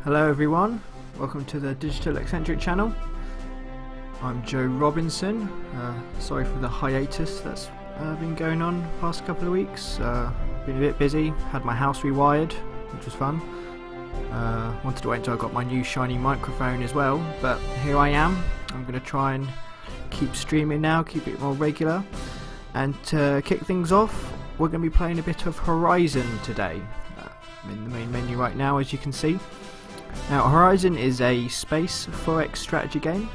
Hello everyone, welcome to the DigitalEccentric channel. I'm Joe Robinson. Sorry for the hiatus that's been going on the past couple of weeks. Been a bit busy, had my house rewired, which was fun. Wanted to wait until I got my new shiny microphone as well, but here I am. I'm going to try and keep streaming now, keep it more regular. And to kick things off, we're going to be playing a bit of Horizon today. I'm in the main menu right now, as you can see. Now, Horizon is a space forex strategy game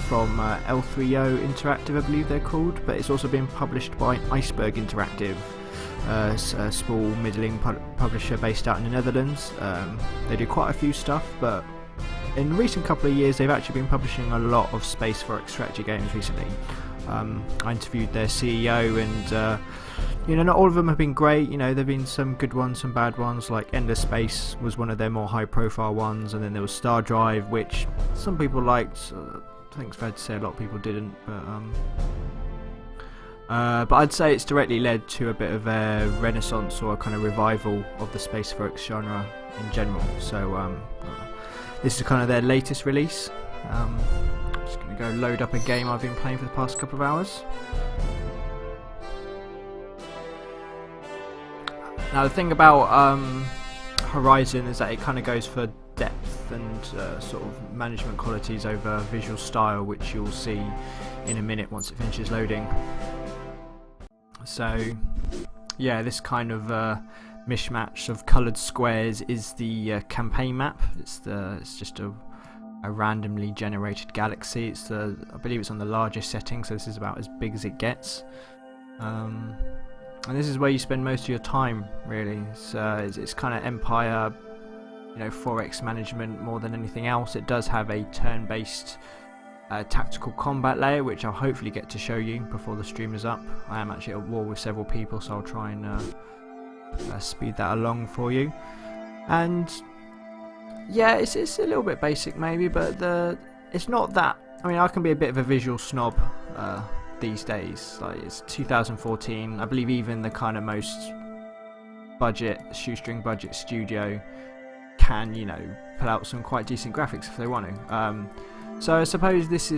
from L3O Interactive, I believe they're called, but it's also been published by Iceberg Interactive, a small middling publisher based out in the Netherlands. They do quite a few stuff, but in the recent couple of years they've actually been publishing a lot of space forex strategy games recently. I interviewed their CEO and not all of them have been great. You know, there have been some good ones, some bad ones, like Endless Space was one of their more high profile ones, and then there was Star Drive, which some people liked. I think it's fair to say a lot of people didn't, but I'd say it's directly led to a bit of a renaissance or a kind of revival of the space forex genre in general. So this is kind of their latest release. I'm just going to go load up a game I've been playing for the past couple of hours. Now the thing about Horizon is that it kind of goes for depth and sort of management qualities over visual style, which you'll see in a minute once it finishes loading. So yeah, this kind of mishmash of coloured squares is the campaign map. It's just a randomly generated galaxy. I believe it's on the largest setting, so this is about as big as it gets. And this is where you spend most of your time, really. It's kind of Empire, forex management more than anything else. It does have a turn-based tactical combat layer, which I'll hopefully get to show you before the stream is up. I am actually at war with several people, so I'll try and speed that along for you. And yeah, it's a little bit basic maybe, but it's not that. I mean, I can be a bit of a visual snob these days. Like, it's 2014. I believe even the kind of most shoestring budget studio can, pull out some quite decent graphics if they want to. So I suppose this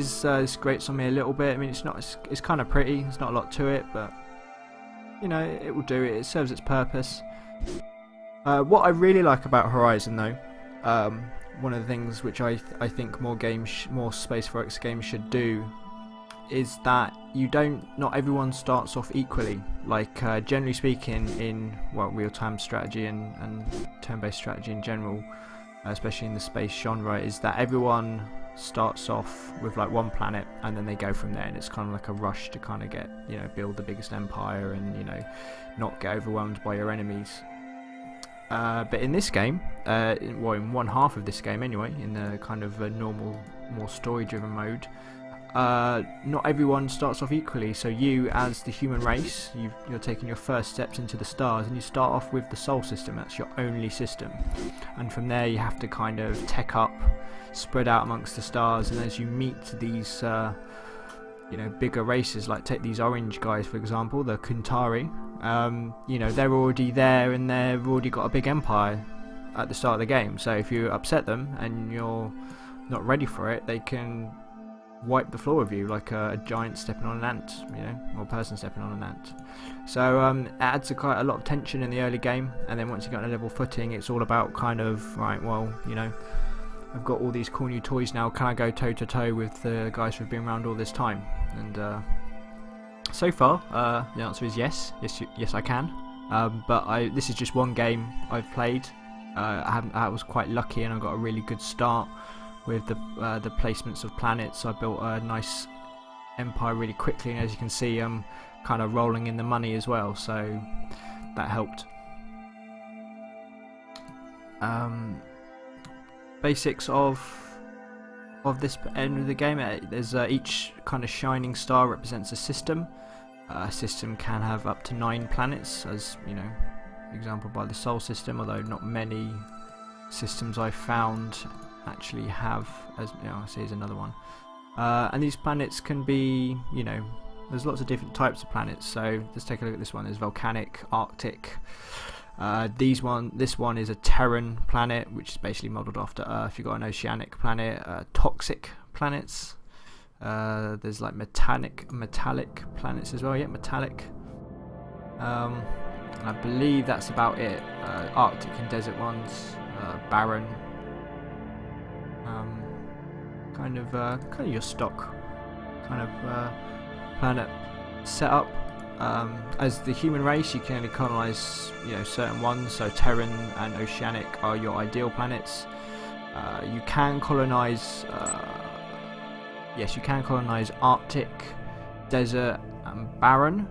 grates on me a little bit. I mean, it's kind of pretty. There's not a lot to it, but it will do. It serves its purpose. What I really like about Horizon, though, one of the things which I think more space forex games should do, is that not everyone starts off equally. Like generally speaking, in real-time strategy and turn-based strategy in general, especially in the space genre, is that everyone starts off with like one planet and then they go from there, and it's kind of like a rush to kind of get build the biggest empire and not get overwhelmed by your enemies. But in this game, in one half of this game anyway, in the kind of normal, more story-driven mode, not everyone starts off equally. So you, as the human race, you're taking your first steps into the stars, and you start off with the Sol system. That's your only system, and from there you have to kind of tech up, spread out amongst the stars. And as you meet these bigger races, like take these orange guys for example, the Kuntari, they're already there and they've already got a big empire at the start of the game. So if you upset them and you're not ready for it, they can wipe the floor with you, like a giant stepping on an ant, or a person stepping on an ant. So it adds quite a lot of tension in the early game, and then once you get on a level footing, it's all about kind of, right, well, I've got all these cool new toys now, can I go toe to toe with the guys who've been around all this time? And so far the answer is yes I can, but this is just one game I've played. I was quite lucky and I got a really good start with the placements of planets. I built a nice empire really quickly, and as you can see, I'm kind of rolling in the money as well, so that helped. Basics of this end of the game: there's each kind of shining star represents a system. A system can have up to 9 planets, as example by the Sol system, although not many systems I've found actually have, as I see, is another one. And these planets can be, there's lots of different types of planets. So let's take a look at this one. There's volcanic, Arctic, This one is a Terran planet, which is basically modelled after Earth. You've got an oceanic planet, toxic planets. There's like metallic planets as well. Yeah, metallic. I believe that's about it. Arctic and desert ones, barren. Kind of your stock kind of planet setup. As the human race, you can only colonize, certain ones. So Terran and Oceanic are your ideal planets. You can colonize, Arctic, desert, and barren,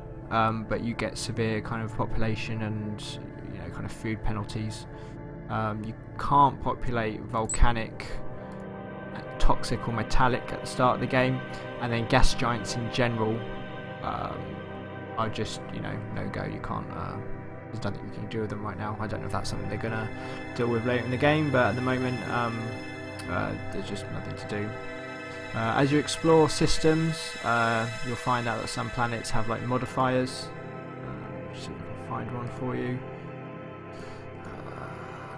but you get severe kind of population and kind of food penalties. You can't populate volcanic, toxic, or metallic at the start of the game, and then gas giants in general are just no go. You can't. There's nothing you can do with them right now. I don't know if that's something they're gonna deal with later in the game, but at the moment there's just nothing to do. As you explore systems, you'll find out that some planets have like modifiers. See if I can find one for you.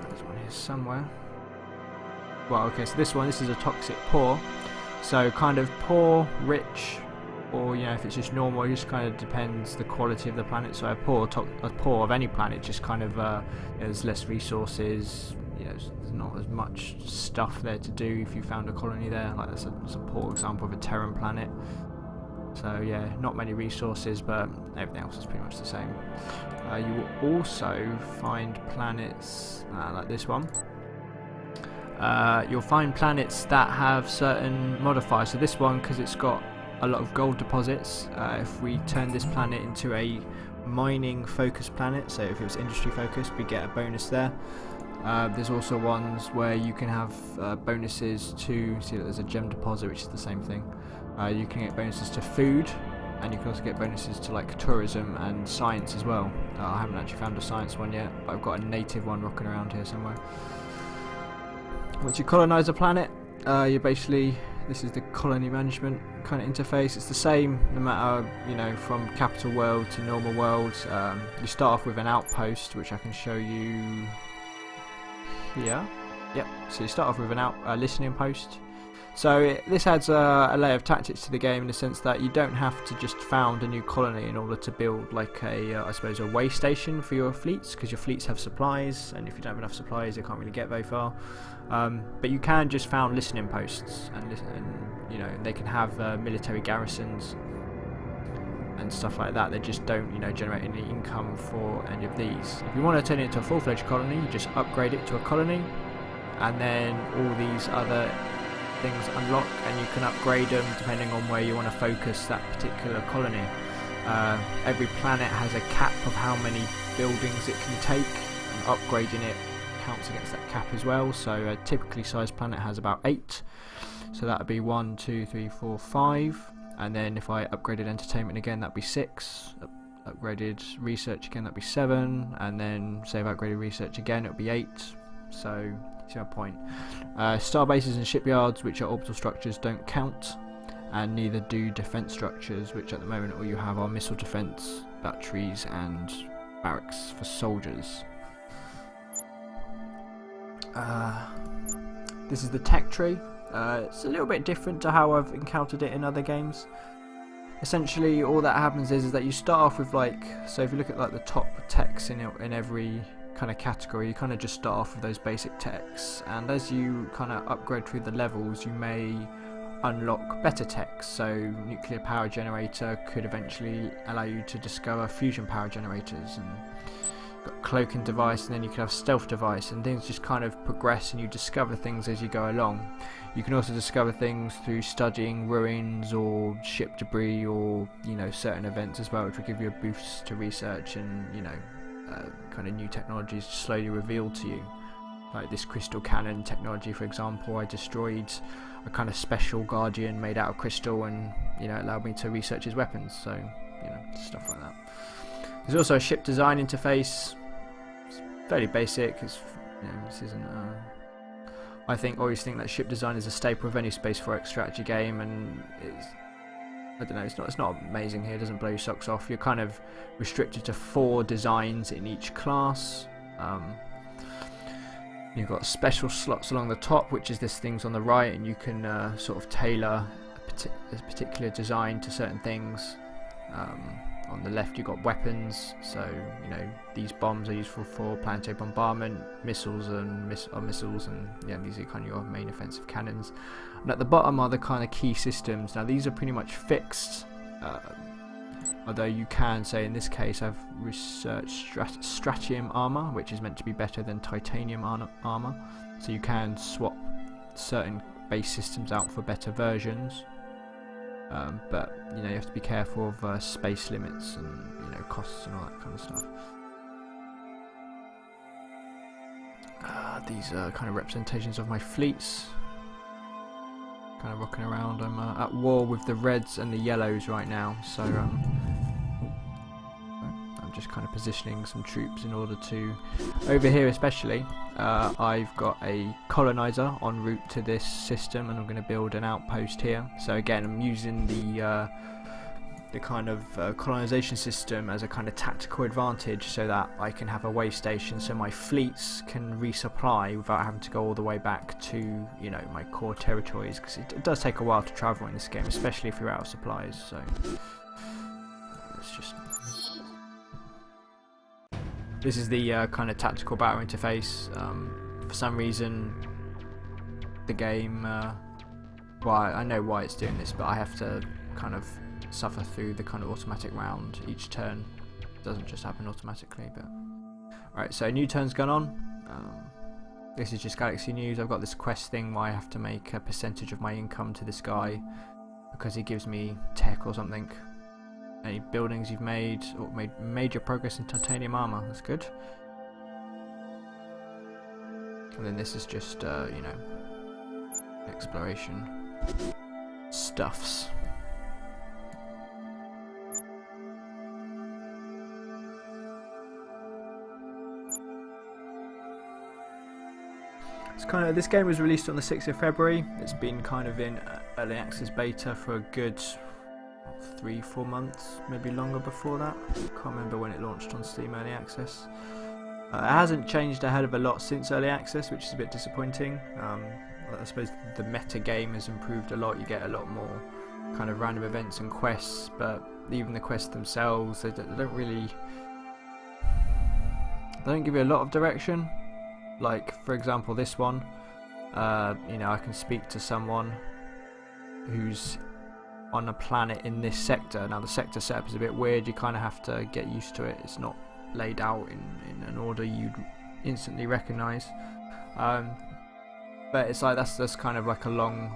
There's one here somewhere. Well, okay, so this is a toxic poor. So kind of poor, rich, or if it's just normal, it just kind of depends the quality of the planet. So a poor of any planet just kind of there's less resources. There's not as much stuff there to do if you found a colony there. Like that's a poor example of a Terran planet. So yeah, not many resources, but everything else is pretty much the same. You will also find planets like this one. You'll find planets that have certain modifiers. So this one, because it's got a lot of gold deposits, if we turn this planet into a mining focused planet, so if it was industry focused, we get a bonus there. There's also ones where you can have bonuses to, see that there's a gem deposit, which is the same thing. You can get bonuses to food, and you can also get bonuses to like tourism and science as well. I haven't actually found a science one yet, but I've got a native one rocking around here somewhere. Once you colonize a planet, you basically, this is the colony management kind of interface. It's the same no matter from capital world to normal world. You start off with an outpost, which I can show you here. Yep. So you start off with an listening post. So this adds a layer of tactics to the game in the sense that you don't have to just found a new colony in order to build like I suppose a way station for your fleets, because your fleets have supplies, and if you don't have enough supplies, they can't really get very far. But you can just found listening posts, and they can have military garrisons and stuff like that. They just don't generate any income for any of these. If you want to turn it into a full-fledged colony, you just upgrade it to a colony, and then all these other things unlock, and you can upgrade them depending on where you want to focus that particular colony. Every planet has a cap of how many buildings it can take, and upgrading it counts against that cap as well. So a typically sized planet has about 8, so that would be 1, 2, 3, 4, 5, and then if I upgraded entertainment again, that'd be 6, upgraded research again, that'd be 7, and then say if I upgraded research again, it would be 8. So see my point. Star bases and shipyards, which are orbital structures, don't count, and neither do defense structures, which at the moment all you have are missile defense, batteries, and barracks for soldiers. This is the tech tree. It's a little bit different to how I've encountered it in other games. Essentially, all that happens is that you start off with so if you look at the top techs in every kind of category, you kind of just start off with those basic techs, and as you kind of upgrade through the levels, you may unlock better techs. So nuclear power generator could eventually allow you to discover fusion power generators, and got cloaking device, and then you can have stealth device, and things just kind of progress and you discover things as you go along. You can also discover things through studying ruins or ship debris or certain events as well, which will give you a boost to research and kind of new technologies slowly revealed to you. Like this crystal cannon technology, for example, I destroyed a kind of special guardian made out of crystal, and it allowed me to research his weapons. So stuff like that. There's also a ship design interface. It's fairly basic. This isn't. I always think that ship design is a staple of any Space 4X strategy game, and I don't know, it's not amazing here, it doesn't blow your socks off. You're kind of restricted to 4 designs in each class, You've got special slots along the top, which is this things on the right, and you can sort of tailor a particular design to certain things. On the left you've got weapons, so you know these bombs are useful for planetary bombardment, missiles and missiles, and yeah, these are kind of your main offensive cannons. And at the bottom are the kind of key systems. Now these are pretty much fixed, although you can say in this case I've researched Stratium armor, which is meant to be better than titanium armor, so you can swap certain base systems out for better versions. But you know you have to be careful of space limits and you know costs and all that kind of stuff. These are kind of representations of my fleets, kind of rocking around. I'm at war with the reds and the yellows right now, so I'm just kind of positioning some troops in order to, over here especially, I've got a colonizer en route to this system, and I'm going to build an outpost here. So again, I'm using the kind of colonization system as a kind of tactical advantage, so that I can have a way station, so my fleets can resupply without having to go all the way back to, you know, my core territories, because it does take a while to travel in this game, especially if you're out of supplies. So let's just. This is the kind of tactical battle interface. For some reason, the game. Well, I know why it's doing this, but I have to kind of suffer through the kind of automatic round each turn. It doesn't just happen automatically, but right. So a new turn's gone on. This is just Galaxy News. I've got this quest thing where I have to make a percentage of my income to this guy because he gives me tech or something. Any buildings you've made, or made major progress in titanium armor. That's good. And then this is just you know, exploration stuffs. It's kind of, this game was released on the 6th of February. It's been kind of in early access beta for a good 3-4 months, maybe longer before that. I can't remember when it launched on Steam Early Access. It hasn't changed a hell of a lot since Early Access, which is a bit disappointing. I suppose the meta game has improved a lot. You get a lot more kind of random events and quests, but even the quests themselves, they don't really, they don't give you a lot of direction. Like for example this one, you know, I can speak to someone who's on a planet in this sector. Now the sector setup is a bit weird, you kind of have to get used to it. It's not laid out in an order you'd instantly recognise, but it's like that's kind of like a long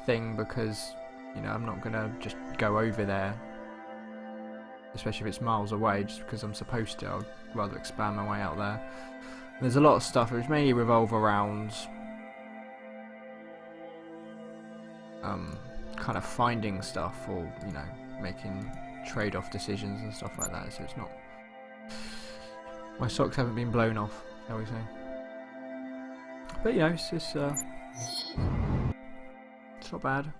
thing, because you know I'm not gonna just go over there, especially if it's miles away, just because I'm supposed to. I'd rather expand my way out there. And there's a lot of stuff which mainly revolve around kind of finding stuff, or you know, making trade-off decisions and stuff like that. So it's not, my socks haven't been blown off, shall we say. But you know, it's not bad.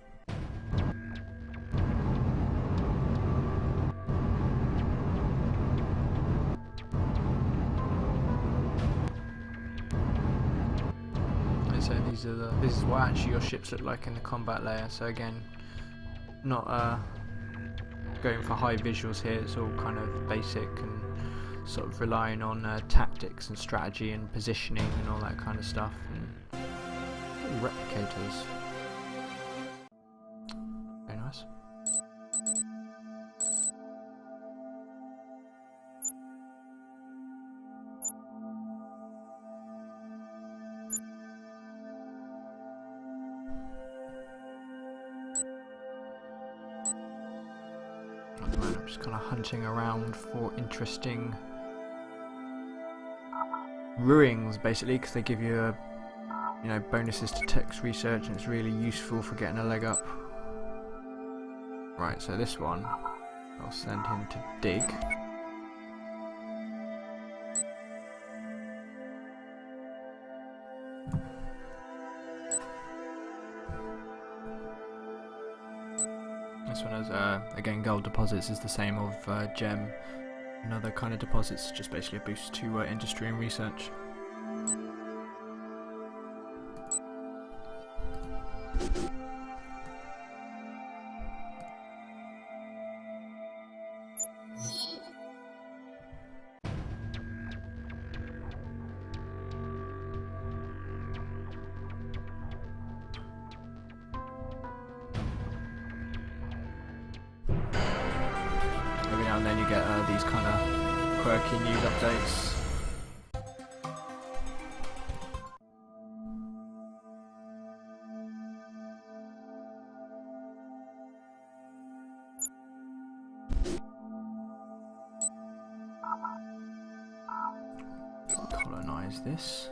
So this is what actually your ships look like in the combat layer. So again, not going for high visuals here. It's all kind of basic and sort of relying on tactics and strategy and positioning and all that kind of stuff. And replicators, very nice. At the moment I'm just kind of hunting around for interesting ruins, basically, because they give you you know, bonuses to text research, and it's really useful for getting a leg up. Right, so this one I'll send him to dig. This one has, again, gold deposits is the same of gem Another kind of deposits, just basically a boost to industry and research. Every now and then you get these kind of quirky news updates. Colonize this.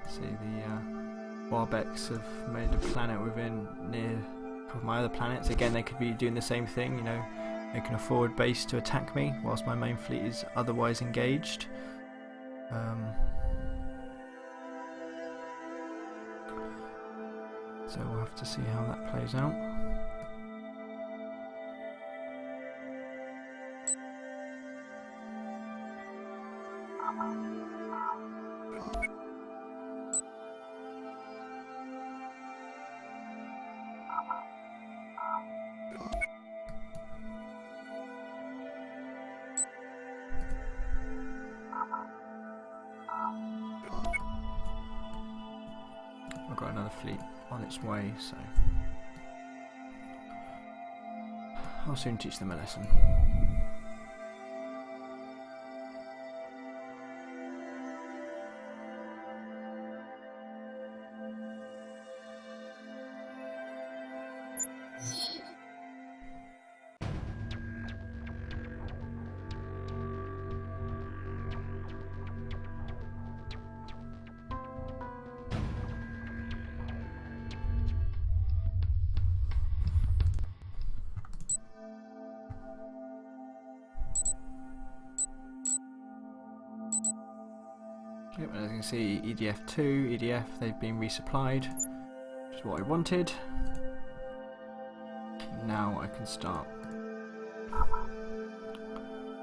See, the Warbex have made a planet within near a couple of my other planets. Again, they could be doing the same thing, you know, making a forward base to attack me whilst my main fleet is otherwise engaged. So we'll have to see how that plays out. I've got another fleet on its way, so I'll soon teach them a lesson. Yep, as you can see, EDF2, EDF, they've been resupplied, which is what I wanted. Now I can start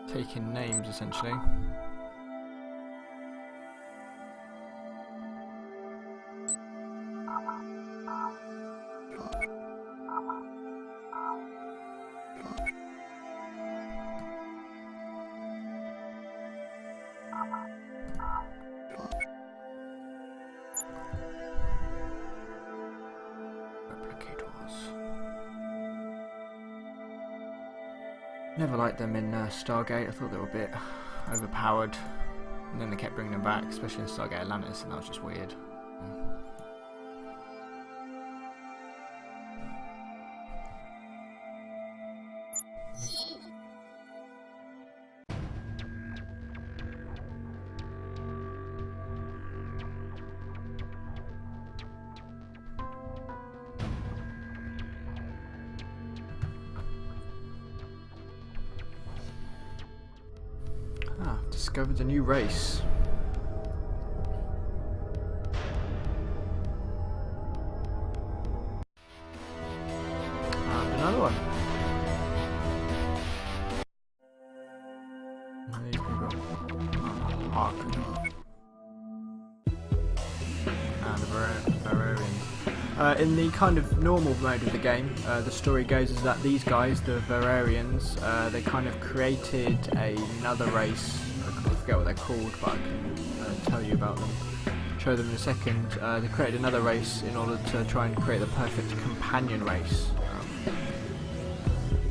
taking names, essentially. Never liked them in Stargate. I thought they were a bit overpowered, and then they kept bringing them back, especially in Stargate Atlantis, and that was just weird. Discovered a new race. And another one. And these people. Hark. And the Vararians. In the kind of normal mode of the game, the story goes is that these guys, the Vararians, they kind of created another race. I forget what they're called, but I can tell you about them, show them in a second. They created another race in order to try and create the perfect companion race.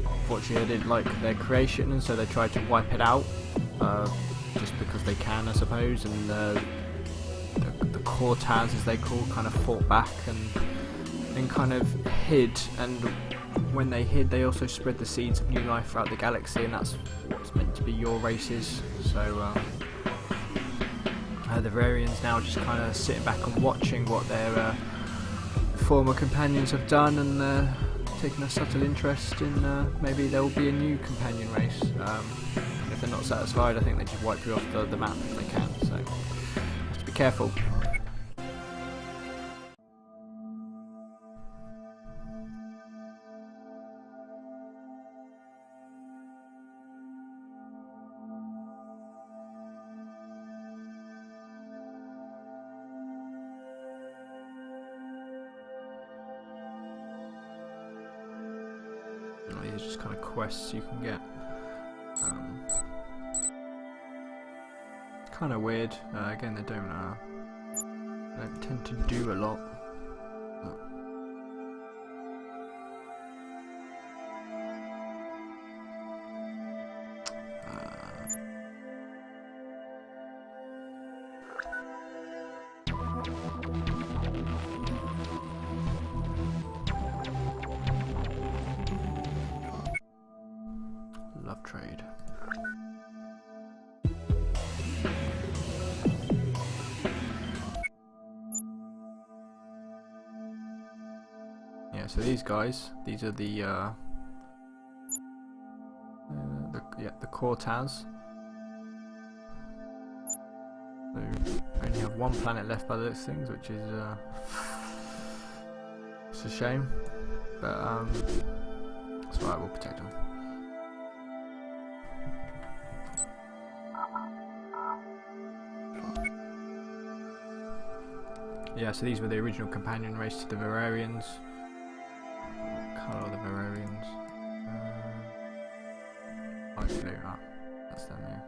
Unfortunately, they didn't like their creation, and so they tried to wipe it out, just because they can, I suppose. And the Cortaz, as they call, kind of fought back and kind of hid. And when they hid, they also spread the seeds of new life throughout the galaxy, and that's what's meant to be your races. So the Vararians now just kind of sitting back and watching what their former companions have done, and taking a subtle interest in maybe there will be a new companion race. if they're not satisfied, I think they just wipe you off the map if they can, so have to be careful. These are just kind of quests you can get. Kind of weird. Again, they don't tend to do a lot. Love trade. Yeah, so these guys, these are the Cortaz. So we only have one planet left by those things, which is it's a shame, but that's why I will protect them. Yeah, so these were the original companion race to the Valerians. Colour of the Valerians. Light blue, that's them here.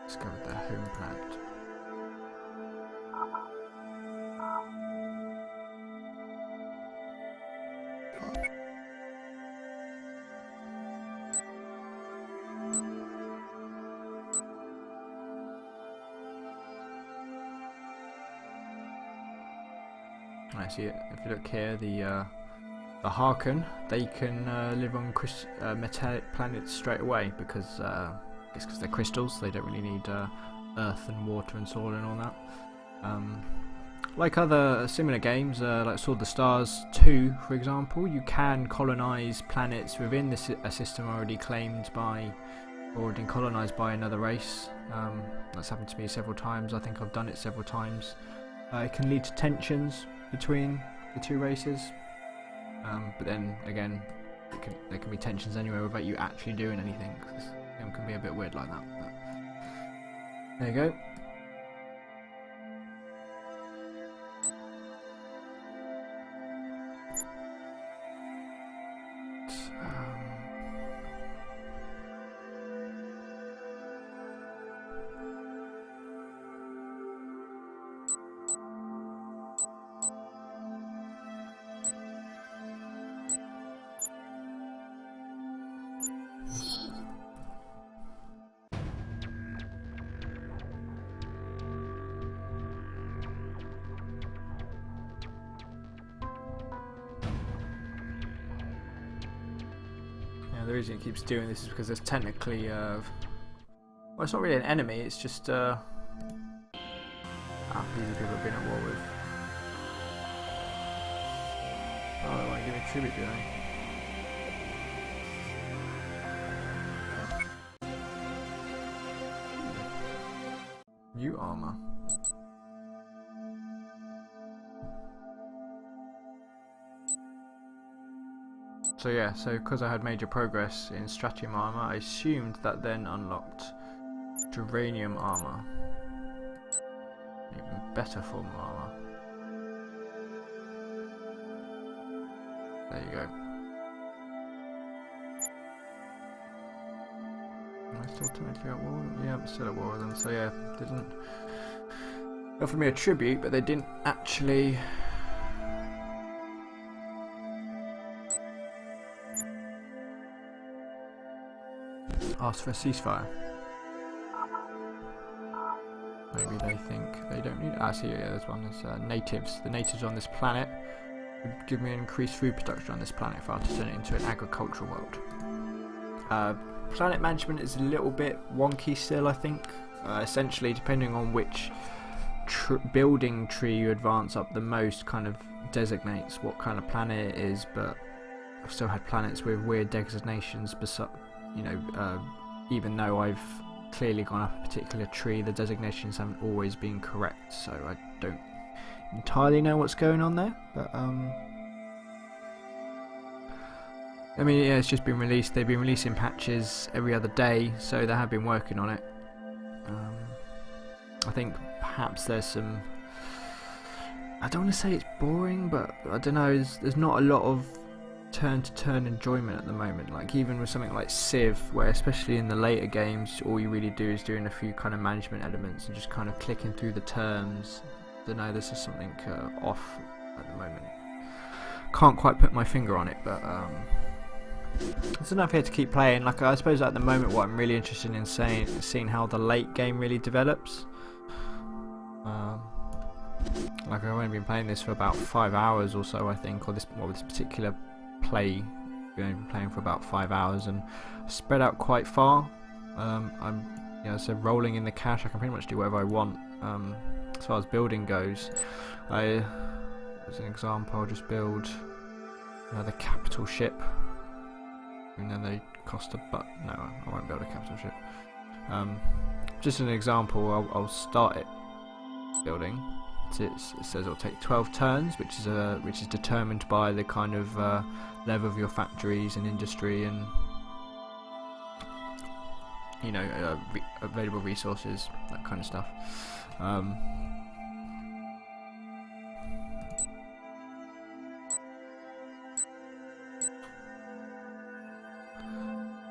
Let's go with their home planet. I see it. If you look here, the Harken, they can live on metallic planets straight away because it's because they're crystals. They don't really need earth and water and soil and all that. Like other similar games, like Sword of the Stars 2, for example, you can colonize planets within a system already claimed by, or already colonized by another race. That's happened to me several times. I think I've done it several times. It can lead to tensions between the two races, but then again, there can be tensions anywhere without you actually doing anything. This game can be a bit weird like that. But there you go. The reason it keeps doing this is because there's technically, well, it's not really an enemy, it's just, these are people I've been at war with. Oh, they want to give me tribute, do they? New armor. So yeah, so because I had major progress in Stratium armor, I assumed that then unlocked Geranium armor. Even better form of armor. There you go. Am I still technically at war? Yeah, I'm still at war with them. So yeah, didn't offer me a tribute, but they didn't actually ask for a ceasefire. Maybe they think they don't need it. Ah, see, yeah, there's one. There's natives. The natives on this planet would give me an increased food production on this planet if I were to turn it into an agricultural world. Planet management is a little bit wonky still, I think. Essentially, depending on which building tree you advance up the most, kind of designates what kind of planet it is. But I've still had planets with weird designations, even though I've clearly gone up a particular tree, the designations haven't always been correct, so I don't entirely know what's going on there, but I mean, yeah, it's just been released. They've been releasing patches every other day, so they have been working on it. I think perhaps there's some, I don't want to say it's boring, but I don't know, there's not a lot of turn-to-turn enjoyment at the moment. Like even with something like Civ, where especially in the later games, all you really do is doing a few kind of management elements and just kind of clicking through the terms. I don't know, there's just something off at the moment. Can't quite put my finger on it, but there's enough here to keep playing. Like I suppose at the moment what I'm really interested in seeing how the late game really develops. Like I've only been playing this for about 5 hours or so, I think, or this particular play I've been playing for about 5 hours and spread out quite far. So rolling in the cash, I can pretty much do whatever I want. As far as building goes, as an example, I'll just build another capital ship, and then they cost no, I won't build a capital ship. Just an example, I'll start it building. It says it'll take 12 turns, which is determined by the kind of level of your factories and industry, and available resources, that kind of stuff.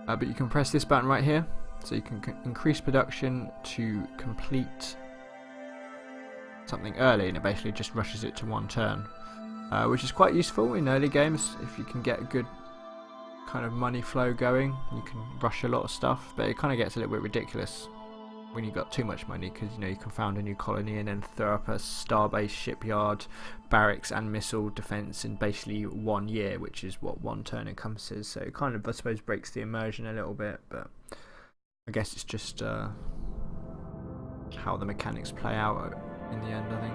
But you can press this button right here, so you can increase production to complete something early, and it basically just rushes it to 1 turn, which is quite useful in early games. If you can get a good kind of money flow going, you can rush a lot of stuff, but it kind of gets a little bit ridiculous when you've got too much money, because you can found a new colony and then throw up a star-based shipyard, barracks and missile defense in basically 1 year, which is what 1 turn encompasses. So it kind of, I suppose, breaks the immersion a little bit, but I guess it's just how the mechanics play out in the end, I think.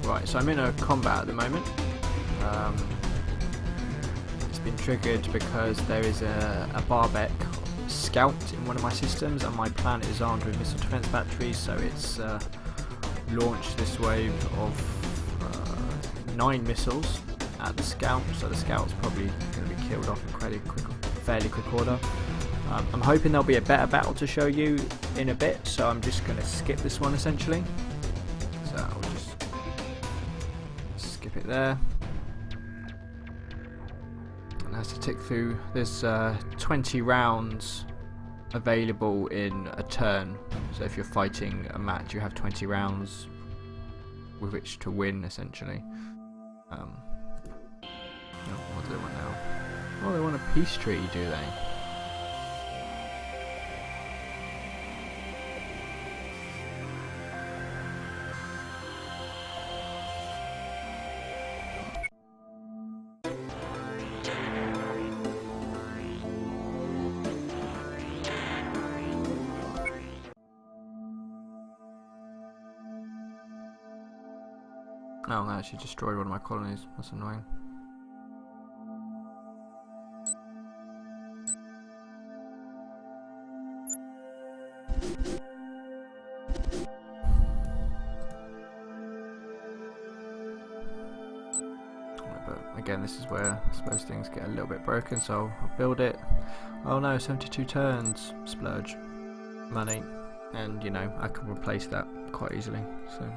Right, so I'm in a combat at the moment. It's been triggered because there is a Barbeck scout in one of my systems, and my planet is armed with missile defense batteries, so it's launched this wave of 9 missiles at the scout, so the scout's probably going to be killed off in fairly quick order. I'm hoping there'll be a better battle to show you in a bit, so I'm just going to skip this one essentially. So I'll just skip it there. And it has to tick through. There's 20 rounds available in a turn, so if you're fighting a match you have 20 rounds with which to win essentially. What do they want now? Oh, they want a peace treaty, do they? Oh, I actually destroyed one of my colonies. That's annoying. But again, this is where I suppose things get a little bit broken, so I'll build it. Oh no, 72 turns. Splurge. Money. And, I can replace that quite easily, so...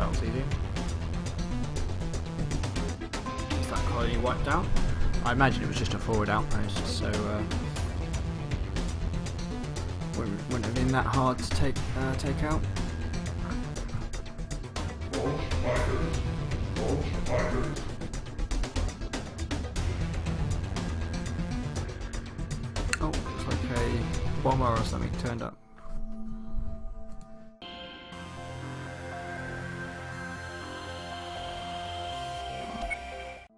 that was easy. Is that colony wiped out? I imagine it was just a forward outpost, so wouldn't have been that hard to take out. Oh, looks like a bomber or something turned up.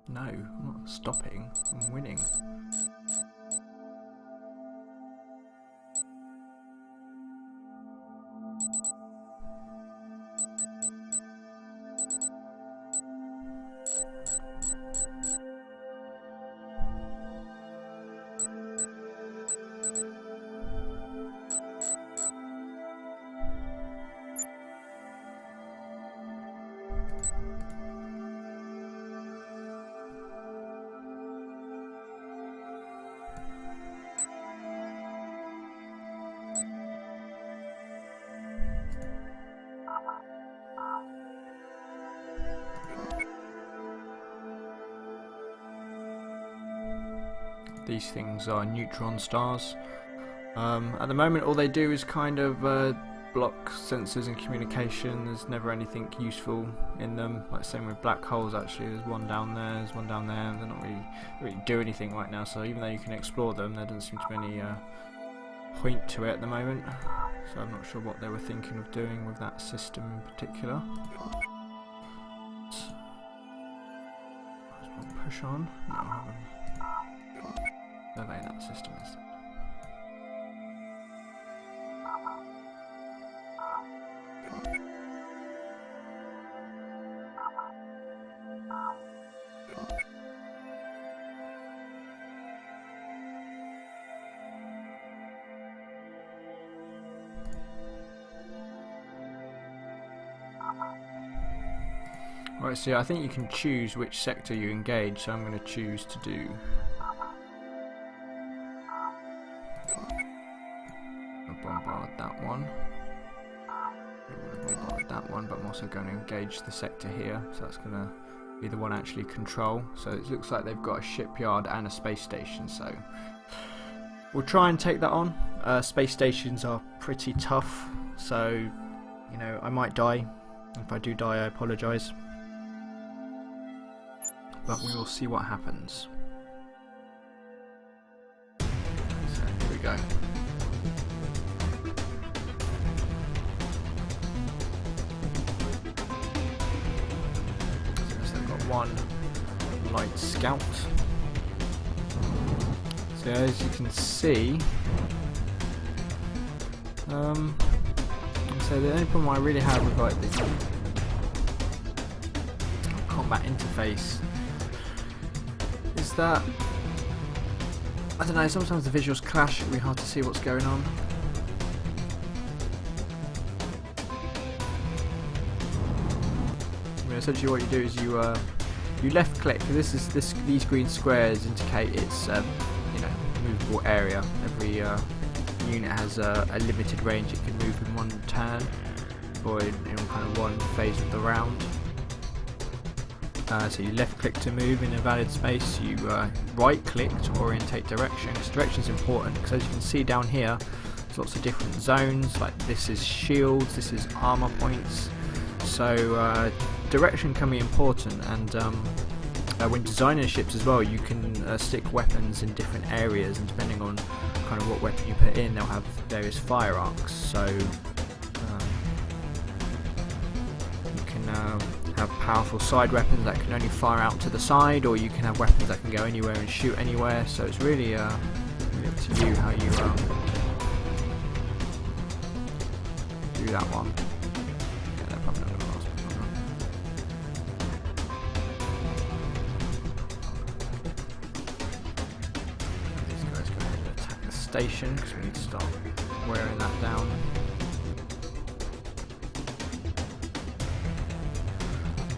No, I'm not stopping. I'm winning. These things are neutron stars. At the moment all they do is kind of block sensors and communication. There's never anything useful in them, like same with black holes actually. There's one down there, there's one down there. They're not really do anything right now, so even though you can explore them, there doesn't seem to be any point to it at the moment. So I'm not sure what they were thinking of doing with that system in particular. Push on. No, survey that system instead. Right, so I think you can choose which sector you engage, so I'm going to choose to do bombard that one. Bombard that one, but I'm also going to engage the sector here, so that's going to be the one I actually control. So it looks like they've got a shipyard and a space station, so we'll try and take that on. Space stations are pretty tough, so you know, I might die. If I do die, I apologise. But we will see what happens. So here we go. So they've got one light scout. So as you can see, so the only problem I really have with like the combat interface is that, I don't know, sometimes the visuals clash, it's really hard to see what's going on. I mean, essentially what you do is you left click. These green squares indicate it's you know, movable area. Every unit has a limited range it can move in one turn, or in kind of one phase of the round. So you left click to move in a valid space, you right click to orientate direction. This direction is important because as you can see down here, there's lots of different zones, like this is shields, this is armor points, so direction can be important. And when designing ships as well, you can stick weapons in different areas, and depending on kind of what weapon you put in, they'll have various fire arcs, so you can have powerful side weapons that can only fire out to the side, or you can have weapons that can go anywhere and shoot anywhere. So it's really, really up to you how you do that one. Yeah, they're probably not going to last much longer. These guys go ahead and attack the station because we need to start wearing that down.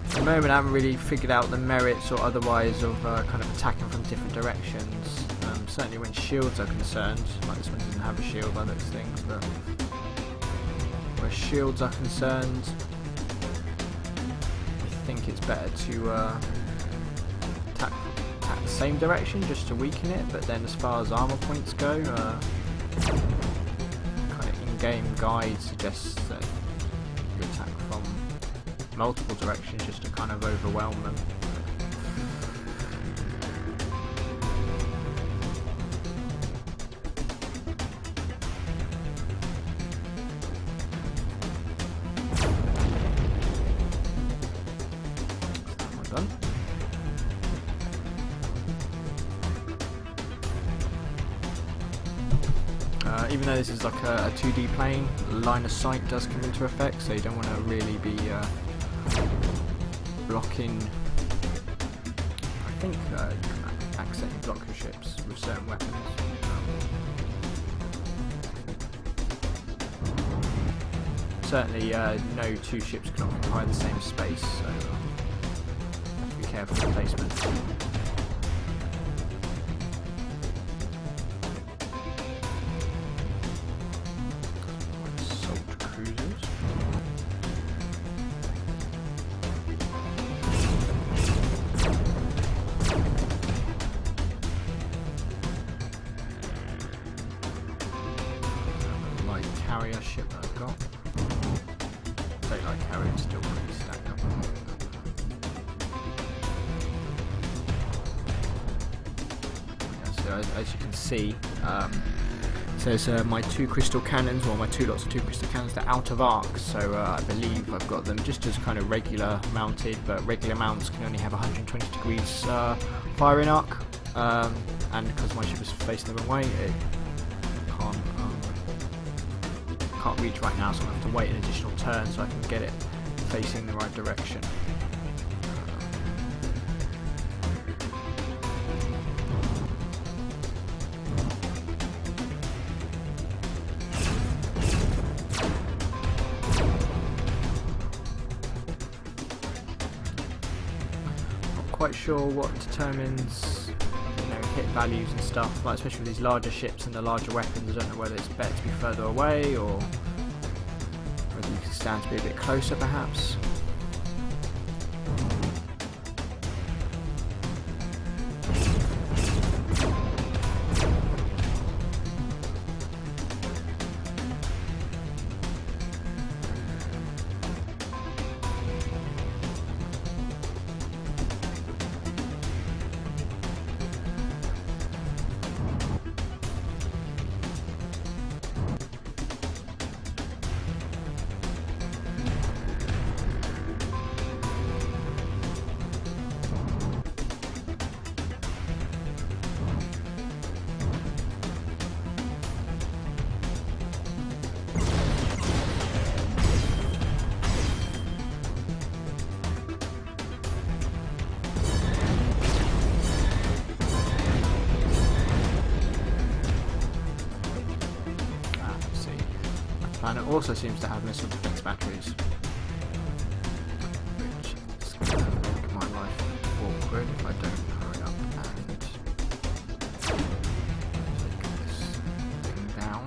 At the moment I haven't really figured out the merits or otherwise of kind of attacking from different directions. Certainly when shields are concerned, like this one doesn't have a shield by those things, but where shields are concerned, think it's better to tack the same direction just to weaken it, but then as far as armor points go, kind of in-game guide suggests that you attack from multiple directions just to kind of overwhelm them. Even though this is like a 2D plane, line of sight does come into effect, so you don't want to really be blocking. I think you can accidentally block your ships with certain weapons. Certainly, no two ships can occupy the same space, so have to be careful with placement. Carrier ship that I've got. Don't like carrier, still pretty stacked up. Yeah, so as you can see, says my two crystal cannons, well my two lots of two crystal cannons, they're out of arc, so I believe I've got them just as kind of regular mounted, but regular mounts can only have 120 degrees firing arc, and because my ship is facing the wrong way, it can't reach right now, so I'm going to have to wait an additional turn so I can get it facing the right direction. Not quite sure what determines hit values and stuff, like especially with these larger ships and the larger weapons. I don't know whether it's better to be further away or whether you can stand to be a bit closer perhaps. And it also seems to have missile defense batteries, which is going to make my life awkward if I don't hurry up and take this thing down.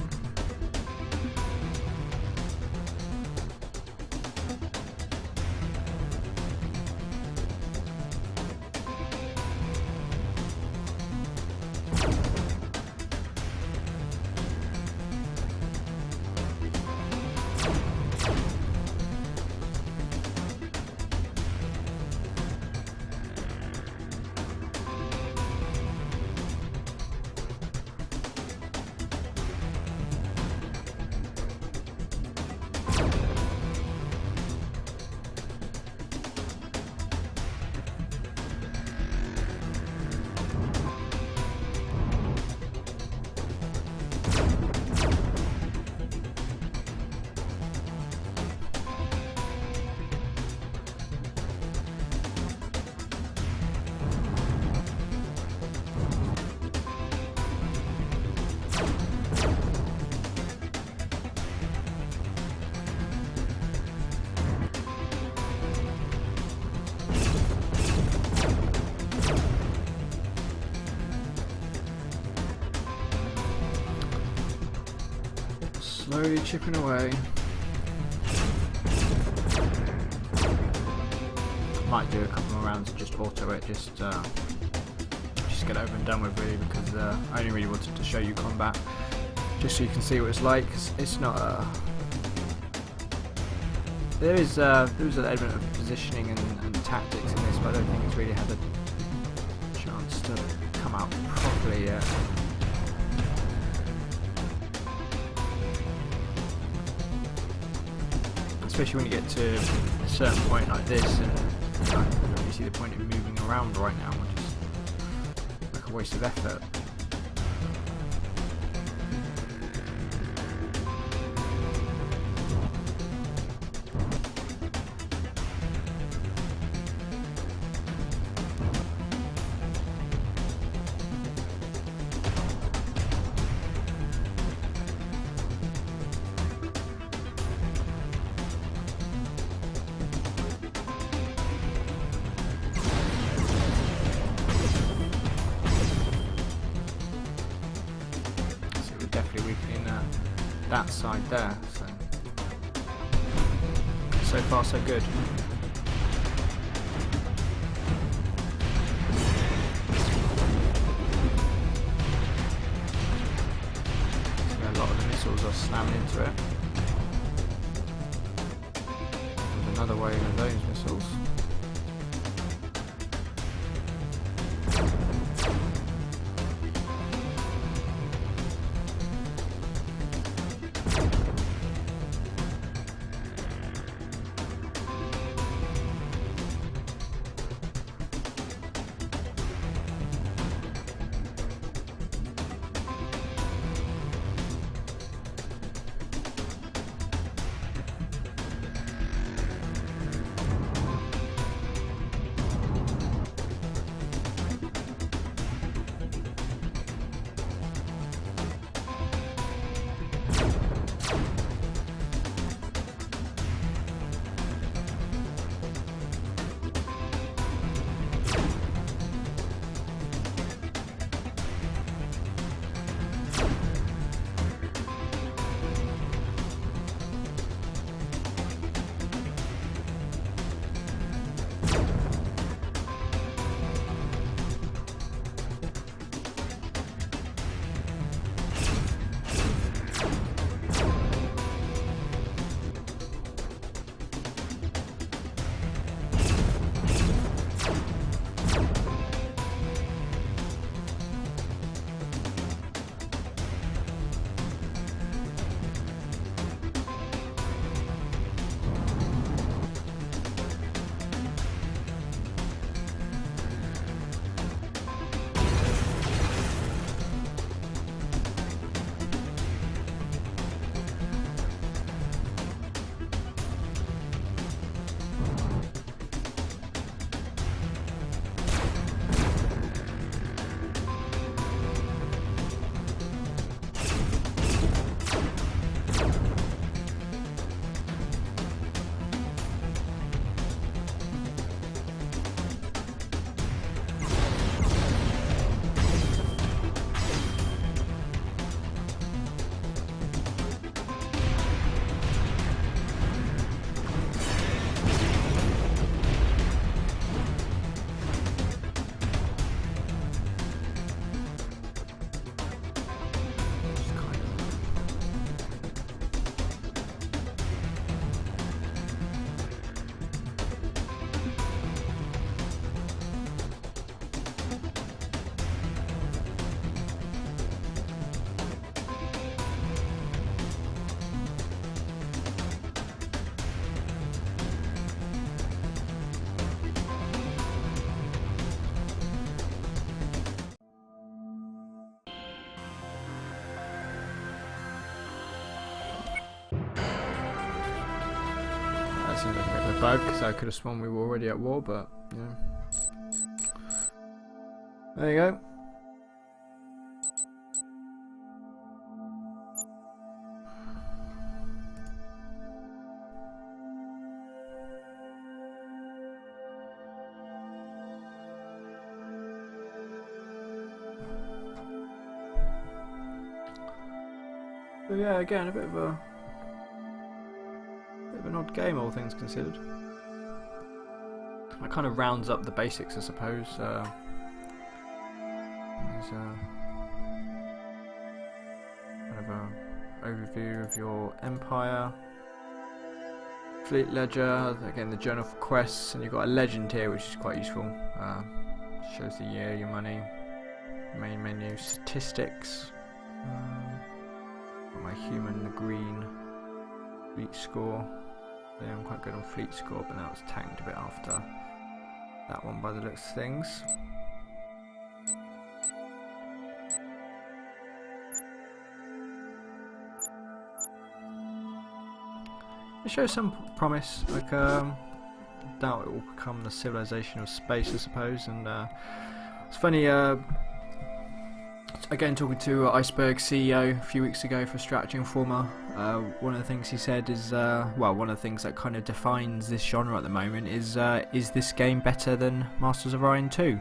Slowly chipping away. Might do a couple more rounds and just auto it, just get it over and done with, really, because I only really wanted to show you combat, just so you can see what it's like. It's not there is an element of positioning and tactics in this, but I don't think it's really had a chance to come out properly yet. Especially when you get to a certain point like this, and I don't really see the point in moving around right now. It's just like a waste of effort. Definitely weakening that side there, so far so good. So a lot of the missiles are slamming into it. There's another wave of those missiles. Seems like a bit of a bug, because I could have sworn we were already at war, but yeah. There you go. So yeah, again, a bit of an odd game, all things considered. that kind of rounds up the basics, I suppose. There's kind of a overview of your empire, fleet ledger, again the journal for quests, and you've got a legend here which is quite useful. Shows the year, your money, main menu, statistics, got my human, the green, fleet score. Yeah, I'm quite good on fleet score, but now it's tanked a bit after that one by the looks of things. It shows some promise, like doubt it will become the civilization of space, I suppose. And it's funny, again talking to Iceberg CEO a few weeks ago for Strategy Informer, one of the things he said is, well, one of the things that kind of defines this genre at the moment is this game better than Masters of Orion 2?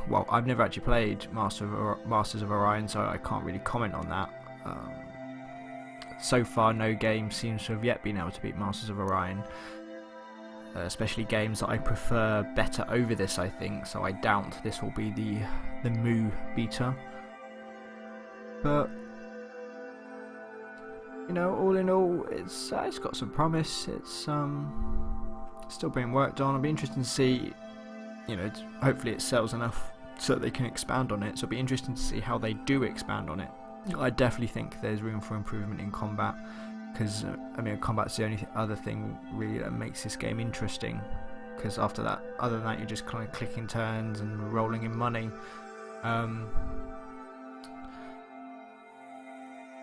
Well, I've never actually played Masters of Orion, so I can't really comment on that. So far, no game seems to have yet been able to beat Masters of Orion, especially games that I prefer better over this, I think, so I doubt this will be the Moo beta. But, you know, all in all, it's got some promise. It's still being worked on. I'll be interested to see, you know, hopefully it sells enough so that they can expand on it, so it'll be interesting to see how they do expand on it. I definitely think there's room for improvement in combat, because I mean, combat's the only other thing really that makes this game interesting, because after that, other than that, you're just kind of clicking turns and rolling in money.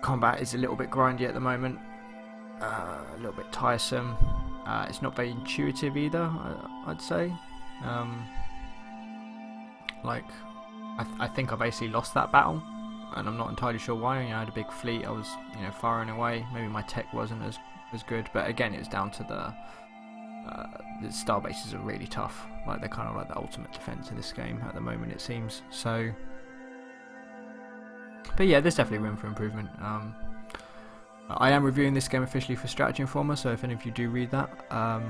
Combat is a little bit grindy at the moment, a little bit tiresome. It's not very intuitive either, I'd say. Like, I think I basically lost that battle, and I'm not entirely sure why. You know, I had a big fleet, I was, you know, firing away. Maybe my tech wasn't as good, but again, it's down to the star bases are really tough. Like, they're kind of like the ultimate defense of this game at the moment, it seems. So, but yeah, there's definitely room for improvement. I am reviewing this game officially for Strategy Informer, so if any of you do read that,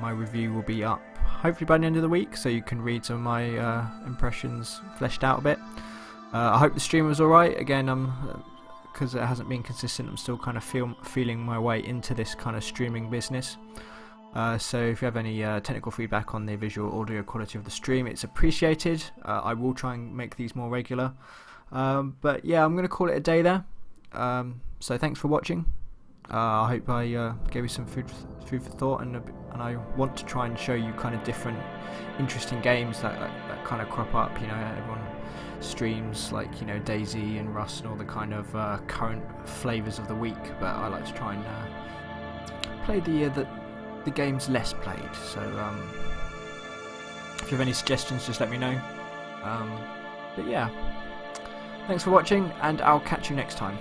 my review will be up hopefully by the end of the week, so you can read some of my impressions fleshed out a bit. I hope the stream was alright. Again, because it hasn't been consistent, I'm still kind of feeling my way into this kind of streaming business. So if you have any technical feedback on the visual audio quality of the stream, it's appreciated. I will try and make these more regular. But yeah, I'm going to call it a day there. So thanks for watching. I hope I gave you some food for thought, and I want to try and show you kind of different interesting games that kind of crop up. You know, everyone streams like, you know, Daisy and Rust and all the kind of current flavours of the week, but I like to try and play the games less played. So if you have any suggestions, just let me know. But yeah, thanks for watching, and I'll catch you next time.